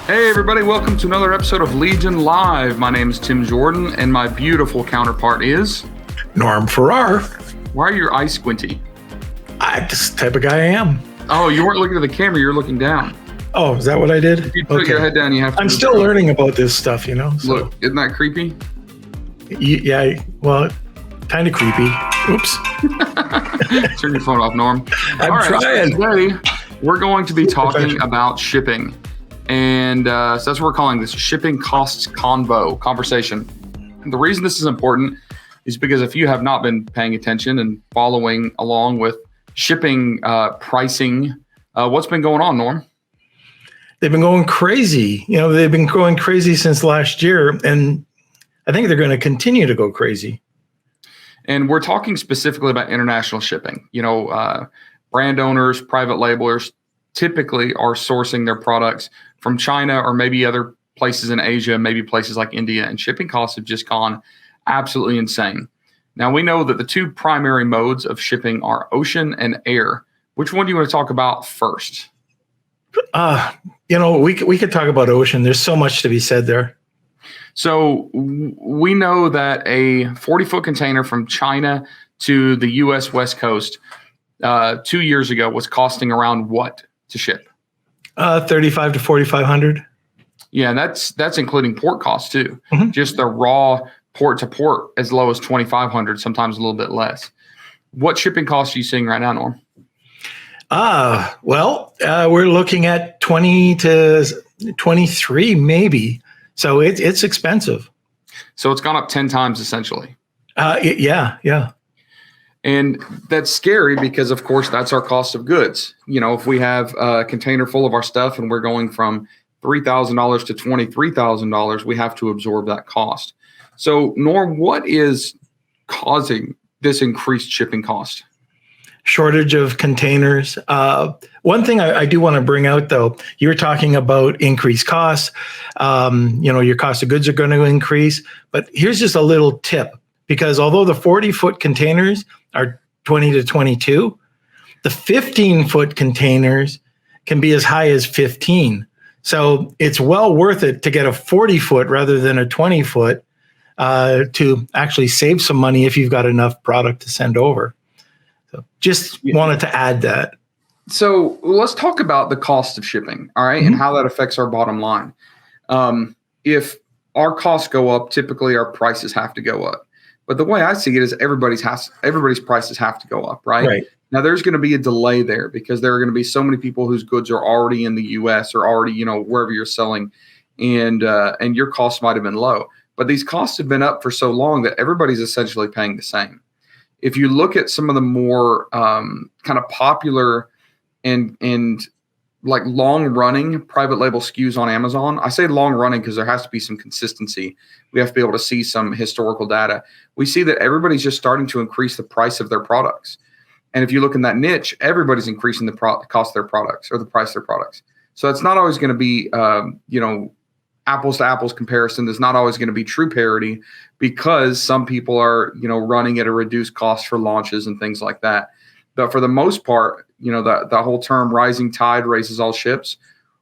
Hey everybody, welcome to another episode of Legion Live. My name is Tim Jordan and my beautiful counterpart is... Norm Farrar. Why are your eyes squinty? I'm this type of guy I am. Oh, you weren't looking at the camera, you were looking down. Oh, is that what I did? If you put your head down, you have to... I'm still learning about this stuff, you know? So. Look, isn't that creepy? Yeah, well, kind of creepy. Oops. Turn your phone off, Norm. I'm trying. So today, we're going to be talking about shipping. And so that's what we're calling this shipping costs conversation. And the reason this is important is because if you have not been paying attention and following along with shipping pricing, what's been going on, Norm? They've been going crazy. You know, they've been going crazy since last year, and I think they're going to continue to go crazy. And we're talking specifically about international shipping. You know, brand owners, private labelers typically are sourcing their products from China or maybe other places in Asia, maybe places like India, and shipping costs have just gone absolutely insane. Now, we know that the two primary modes of shipping are ocean and air. Which one do you want to talk about first? You know, we could talk about ocean. There's so much to be said there. So we know that a 40-foot container from China to the U.S. West Coast 2 years ago was costing around what to ship? $3,500 to $4,500. Yeah, that's including port costs too. Mm-hmm. Just the raw port to port as low as $2,500, sometimes a little bit less. What shipping costs are you seeing right now, Norm? We're looking at 20 to 23 maybe. So it's expensive. So it's gone up 10 times essentially. Yeah. And that's scary because, of course, that's our cost of goods. You know, if we have a container full of our stuff and we're going from $3,000 to $23,000, we have to absorb that cost. So, Norm, what is causing this increased shipping cost? Shortage of containers. One thing I do want to bring out, though, you were talking about increased costs. Your cost of goods are going to increase. But here's just a little tip, because although the 40-foot containers are 20 to 22, the 15-foot containers can be as high as 15. So it's well worth it to get a 40-foot rather than a 20-foot to actually save some money if you've got enough product to send over. So just wanted to add that. So let's talk about the cost of shipping, all right, and how that affects our bottom line. If our costs go up, typically our prices have to go up. But the way I see it is everybody's prices have to go up, right? Now there's going to be a delay there because there are going to be so many people whose goods are already in the U.S. or already, wherever you're selling, and your costs might have been low. But these costs have been up for so long that everybody's essentially paying the same. If you look at some of the more kind of popular and like long running private label SKUs on Amazon, I say long running because there has to be some consistency. We have to be able to see some historical data. We see that everybody's just starting to increase the price of their products. And if you look in that niche, everybody's increasing the cost of their products or the price of their products. So it's not always going to be, apples to apples comparison. There's not always going to be true parity because some people are, running at a reduced cost for launches and things like that. But for the most part, the whole term rising tide raises all ships.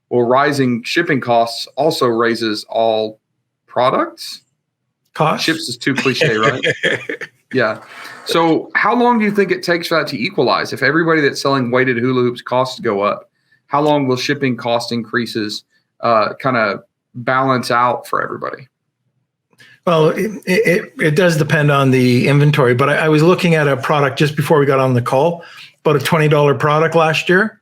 Well, rising shipping costs also raises all products. Costs? Ships is too cliche, right? Yeah. So how long do you think it takes for that to equalize? If everybody that's selling weighted hula hoops costs go up, how long will shipping cost increases kind of balance out for everybody? Well, it does depend on the inventory, but I was looking at a product just before we got on the call, about a $20 product last year,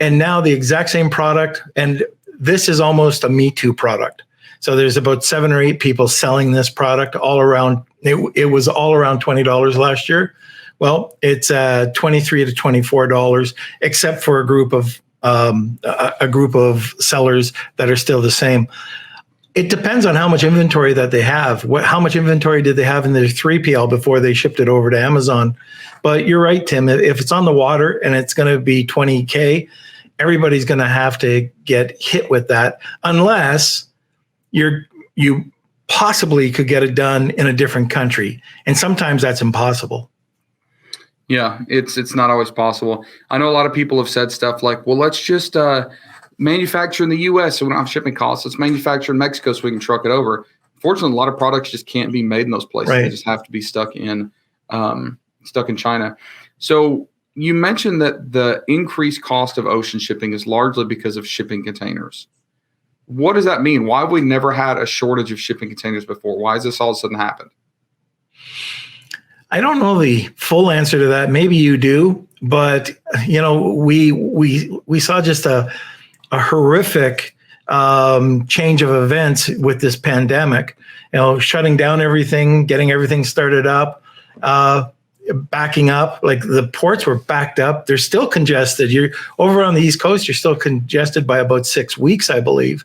and now the exact same product, and this is almost a Me Too product. So there's about 7 or 8 people selling this product all around. It was all around $20 last year. Well, it's $23 to $24, except for a group of sellers that are still the same. It depends on how much inventory that they have. How much inventory did they have in their 3PL before they shipped it over to Amazon? But you're right, Tim. If it's on the water and it's going to be $20K, everybody's going to have to get hit with that, unless you possibly could get it done in a different country, and sometimes that's impossible. Yeah, it's not always possible. I know a lot of people have said stuff like, "Well, let's just manufacture in the U.S. so we don't have shipping costs. Let's manufacture in Mexico so we can truck it over. Fortunately, a lot of products just can't be made in those places. Right. They just have to be stuck in China. So you mentioned that the increased cost of ocean shipping is largely because of shipping containers. What does that mean? Why have we never had a shortage of shipping containers before? Why has this all of a sudden happened? I don't know the full answer to that. Maybe you do, but we saw just a horrific change of events with this pandemic. Shutting down everything, getting everything started up, backing up. Like the ports were backed up. They're still congested. You're over on the East Coast. You're still congested by about 6 weeks, I believe.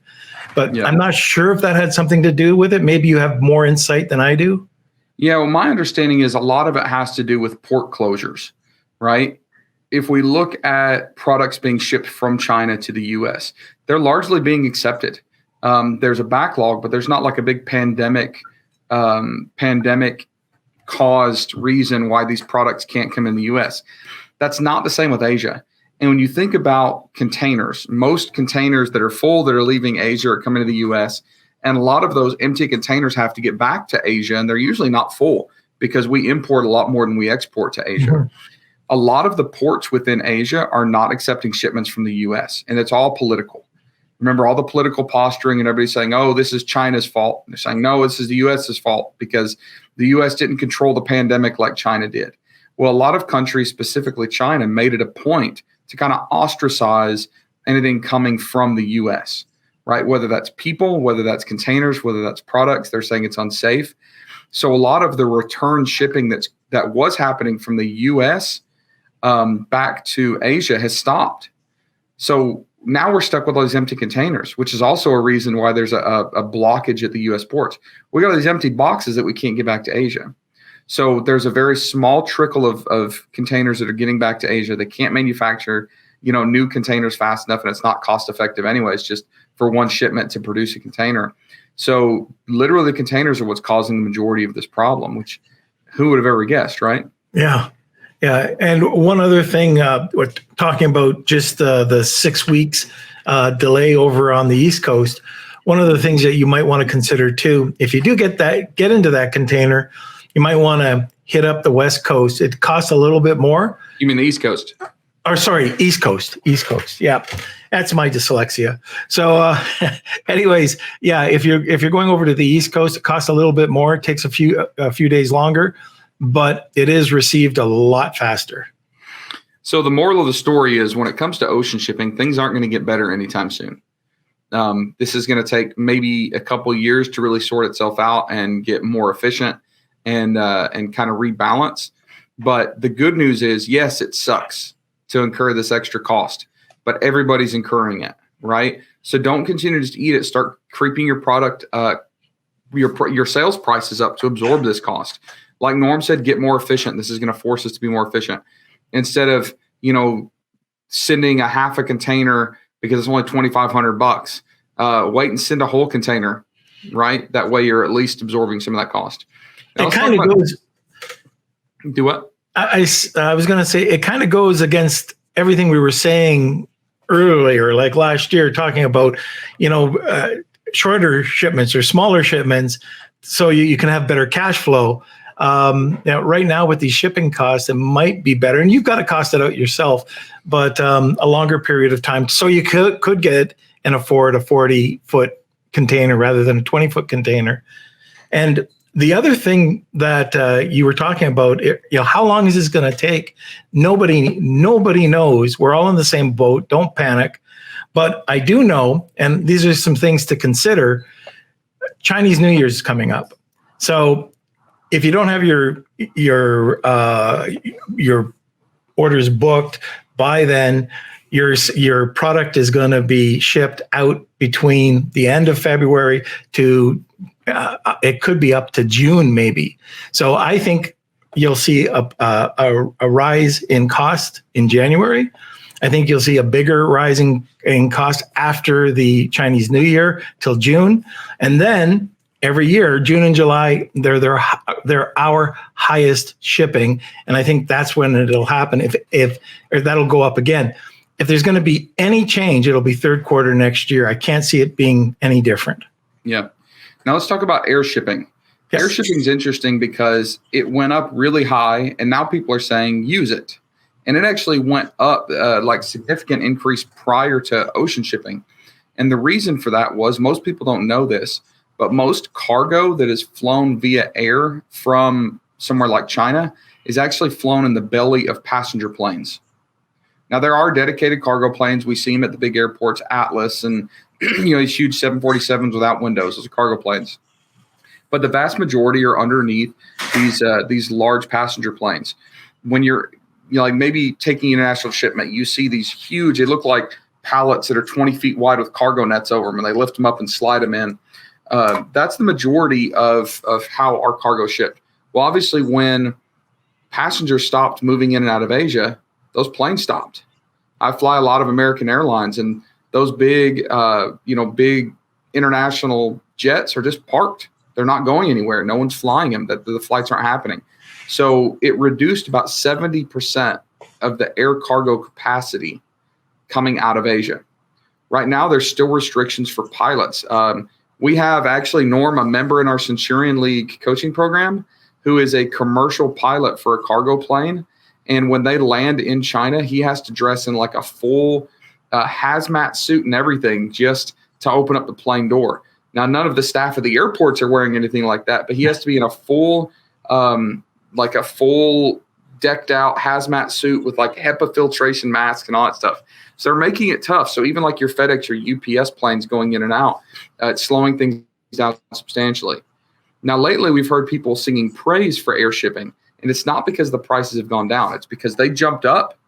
But yeah. I'm not sure if that had something to do with it. Maybe you have more insight than I do. Yeah, well, my understanding is a lot of it has to do with port closures, right? If we look at products being shipped from China to the U.S., they're largely being accepted. There's a backlog, but there's not like a big pandemic caused reason why these products can't come in the U.S. That's not the same with Asia. And when you think about containers, most containers that are full that are leaving Asia are coming to the U.S., and a lot of those empty containers have to get back to Asia, and they're usually not full because we import a lot more than we export to Asia. Mm-hmm. A lot of the ports within Asia are not accepting shipments from the U.S., and it's all political. Remember all the political posturing and everybody saying, oh, this is China's fault. And they're saying, no, this is the U.S.'s fault because the U.S. didn't control the pandemic like China did. Well, a lot of countries, specifically China, made it a point to kind of ostracize anything coming from the U.S., right? Whether that's people, whether that's containers, whether that's products, they're saying it's unsafe. So a lot of the return shipping that was happening from the U.S. Back to Asia has stopped. So now we're stuck with all these empty containers, which is also a reason why there's a blockage at the U.S. ports. We got all these empty boxes that we can't get back to Asia. So there's a very small trickle of containers that are getting back to Asia. They can't manufacture, new containers fast enough, and it's not cost effective anyways, just for one shipment to produce a container. So literally the containers are what's causing the majority of this problem, which who would have ever guessed, right? Yeah. Yeah. And one other thing, we're talking about just the 6 weeks delay over on the East Coast. One of the things that you might want to consider too, if you do get into that container, you might want to hit up the West Coast. It costs a little bit more. You mean the East Coast? Or sorry, East Coast. East Coast. Yeah, that's my dyslexia. So, anyways, yeah, if you're going over to the East Coast, it costs a little bit more. It takes a few days longer, but it is received a lot faster. So the moral of the story is, when it comes to ocean shipping, things aren't going to get better anytime soon. This is going to take maybe a couple years to really sort itself out and get more efficient and kind of rebalance. But the good news is, yes, it sucks to incur this extra cost, but everybody's incurring it, right? So don't continue to just eat it. Start creeping your product, your sales prices up to absorb this cost. Like Norm said, get more efficient. This is going to force us to be more efficient. Instead of, sending a half a container because it's only $2,500, wait and send a whole container, right? That way you're at least absorbing some of that cost. It kind of goes. Do what? I was going to say it kind of goes against everything we were saying earlier, like last year, talking about, shorter shipments or smaller shipments so you can have better cash flow. Now, right now with these shipping costs, it might be better, and you've got to cost it out yourself, but a longer period of time. So you could get and afford a 40-foot container rather than a 20-foot container. And the other thing that you were talking about, how long is this going to take? Nobody knows. We're all in the same boat. Don't panic. But I do know, and these are some things to consider, Chinese New Year's is coming up. So if you don't have your orders booked by then, your product is going to be shipped out between the end of February to it could be up to June maybe. So I think you'll see a rise in cost in January. I think you'll see a bigger rise in cost after the Chinese New Year till June, and then every year, June and July, they're our highest shipping, and I think that's when it'll happen. If that'll go up again. if there's going to be any change, it'll be third quarter next year. I can't see it being any different. Yeah. Now let's talk about air shipping. Yes. Air shipping is interesting because it went up really high, and now people are saying use it. And it actually went up like significant increase prior to ocean shipping. And the reason for that was, most people don't know this, but most cargo that is flown via air from somewhere like China is actually flown in the belly of passenger planes. Now, there are dedicated cargo planes. We see them at the big airports, Atlas, and these huge 747s without windows. Those are cargo planes. But the vast majority are underneath these large passenger planes. When you're like maybe taking international shipment, you see these huge, they look like pallets that are 20 feet wide with cargo nets over them, and they lift them up and slide them in. That's the majority of how our cargo shipped. Well, obviously, when passengers stopped moving in and out of Asia, those planes stopped. I fly a lot of American Airlines, and those big international jets are just parked. They're not going anywhere. No one's flying them. The flights aren't happening. So it reduced about 70% of the air cargo capacity coming out of Asia. Right now, there's still restrictions for pilots. We have actually Norm, a member in our Centurion League coaching program, who is a commercial pilot for a cargo plane. And when they land in China, he has to dress in like a full hazmat suit and everything just to open up the plane door. Now, none of the staff of the airports are wearing anything like that, but he has to be in a full decked out hazmat suit with like HEPA filtration mask and all that stuff. So they're making it tough. So even like your FedEx or UPS planes going in and out, it's slowing things down substantially. Now, lately, we've heard people singing praise for air shipping, and it's not because the prices have gone down. It's because they jumped up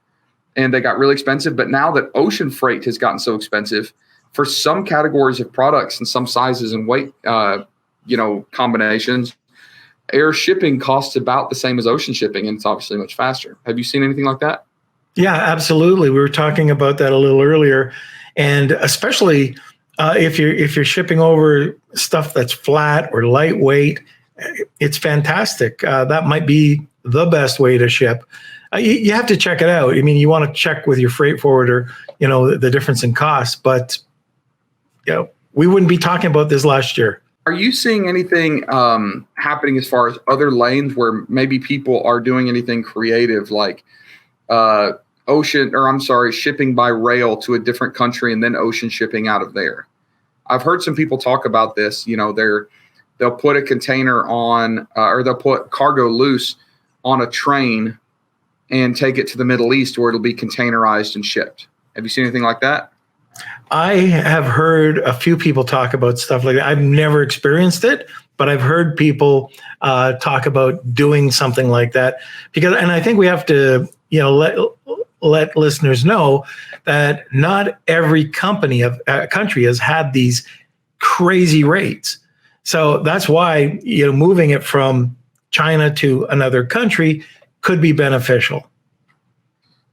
and they got really expensive. But now that ocean freight has gotten so expensive for some categories of products and some sizes and weight, combinations, air shipping costs about the same as ocean shipping, and it's obviously much faster. Have you seen anything like that? Yeah, absolutely. We were talking about that a little earlier, and especially if you're shipping over stuff that's flat or lightweight, it's fantastic. That might be the best way to ship. You have to check it out. I mean, you want to check with your freight forwarder, the difference in cost. But we wouldn't be talking about this last year. Are you seeing anything happening as far as other lanes where maybe people are doing anything creative, like shipping by rail to a different country and then ocean shipping out of there? I've heard some people talk about this. They'll put a container on, or they'll put cargo loose on a train and take it to the Middle East where it'll be containerized and shipped. Have you seen anything like that? I have heard a few people talk about stuff like that. I've never experienced it, but I've heard people talk about doing something like that. And I think we have to, let listeners know that not every country has had these crazy rates. So that's why moving it from China to another country could be beneficial.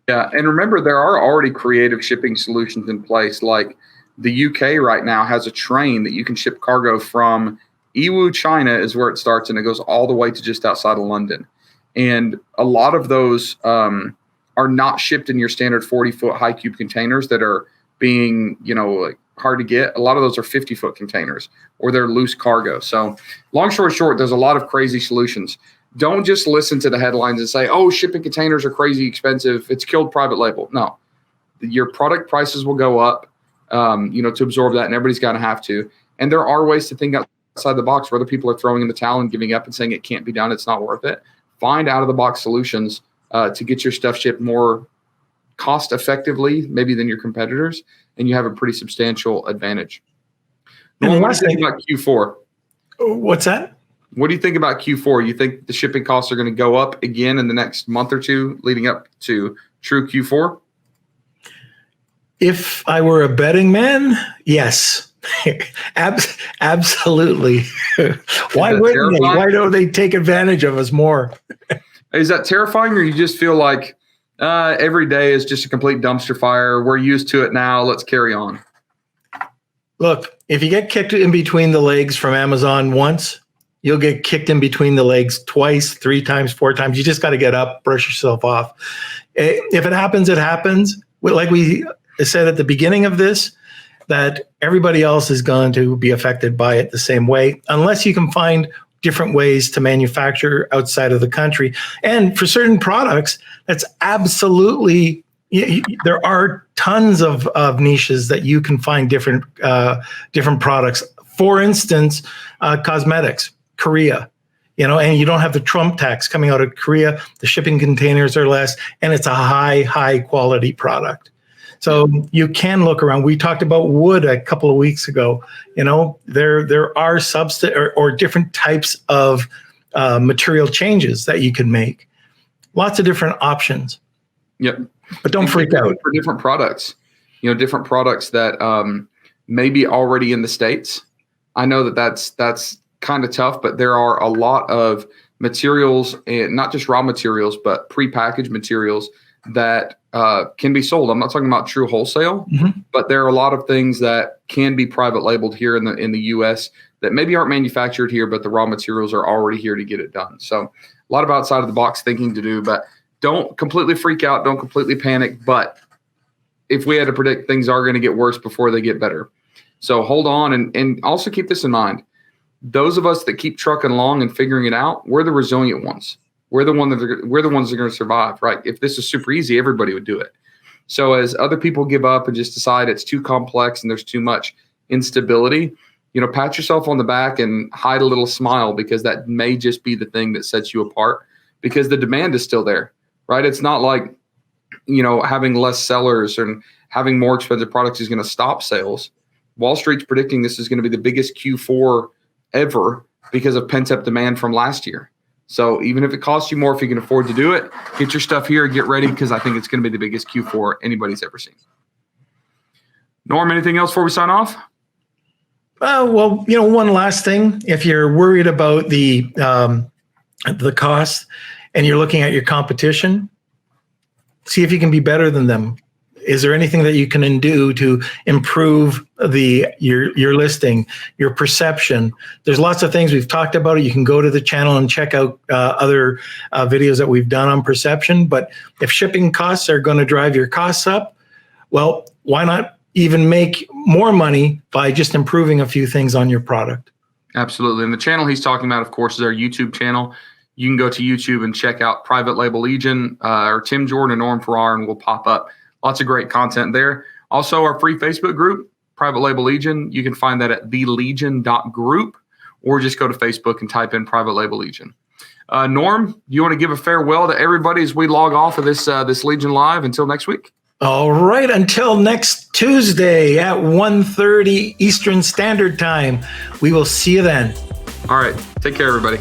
Yeah, and remember, there are already creative shipping solutions in place. Like the UK right now has a train that you can ship cargo from. Yiwu, China is where it starts, and it goes all the way to just outside of London. And a lot of those are not shipped in your standard 40-foot high cube containers that are being, hard to get. A lot of those are 50-foot containers, or they're loose cargo. So long story short, there's a lot of crazy solutions. Don't just listen to the headlines and say, oh, shipping containers are crazy expensive. It's killed private label. No, your product prices will go up, to absorb that, and everybody's going to have to. And there are ways to think outside the box where other people are throwing in the towel and giving up and saying it can't be done. It's not worth it. Find out-of-the-box solutions to get your stuff shipped more cost effectively, maybe than your competitors, and you have a pretty substantial advantage. Norm, what do you think about Q4? What's that? What do you think about Q4? You think the shipping costs are going to go up again in the next month or two leading up to true Q4? If I were a betting man, yes. Absolutely. Why wouldn't they? Why don't they take advantage of us more? Is that terrifying, or you just feel like every day is just a complete dumpster fire? We're used to it now. Let's carry on. Look, if you get kicked in between the legs from Amazon once, you'll get kicked in between the legs twice, 3 times, 4 times. You just got to get up, brush yourself off. If it happens, it happens. like we said at the beginning of this, that everybody else is going to be affected by it the same way, unless you can find different ways to manufacture outside of the country. And for certain products, that's absolutely, there are tons of niches that you can find different products. For instance, cosmetics, Korea, and you don't have the Trump tax coming out of Korea. The shipping containers are less, and it's a high quality product. So you can look around. We talked about wood a couple of weeks ago. There are or different types of material changes that you can make. Lots of different options. Yep. But don't freak out. For different products, different products that may be already in the States. I know that's kind of tough, but there are a lot of materials, and not just raw materials, but prepackaged materials that can be sold. I'm not talking about true wholesale, but there are a lot of things that can be private labeled here in the U.S. that maybe aren't manufactured here, but the raw materials are already here to get it done. So a lot of outside of the box thinking to do, but don't completely freak out. Don't completely panic. But if we had to predict, things are going to get worse before they get better. So hold on, and also keep this in mind. Those of us that keep trucking along and figuring it out, we're the resilient ones. We're the ones that are going to survive, right? If this is super easy, everybody would do it. So as other people give up and just decide it's too complex and there's too much instability, pat yourself on the back and hide a little smile, because that may just be the thing that sets you apart, because the demand is still there, right? It's not like, having less sellers and having more expensive products is going to stop sales. Wall Street's predicting this is going to be the biggest Q4 ever because of pent-up demand from last year. So even if it costs you more, if you can afford to do it, get your stuff here, get ready, because I think it's going to be the biggest Q4 anybody's ever seen. Norm, anything else before we sign off? Well, one last thing. If you're worried about the cost and you're looking at your competition, see if you can be better than them. Is there anything that you can do to improve your listing, your perception? There's lots of things we've talked about. You can go to the channel and check out other videos that we've done on perception. But if shipping costs are going to drive your costs up, well, why not even make more money by just improving a few things on your product? Absolutely. And the channel he's talking about, of course, is our YouTube channel. You can go to YouTube and check out Private Label Legion, or Tim Jordan and Norm Farrar, and we'll pop up. Lots of great content there. Also, our free Facebook group, Private Label Legion. You can find that at thelegion.group, or just go to Facebook and type in Private Label Legion. Norm, do you want to give a farewell to everybody as we log off of this Legion Live until next week? All right. Until next Tuesday at 1:30 Eastern Standard Time. We will see you then. All right. Take care, everybody.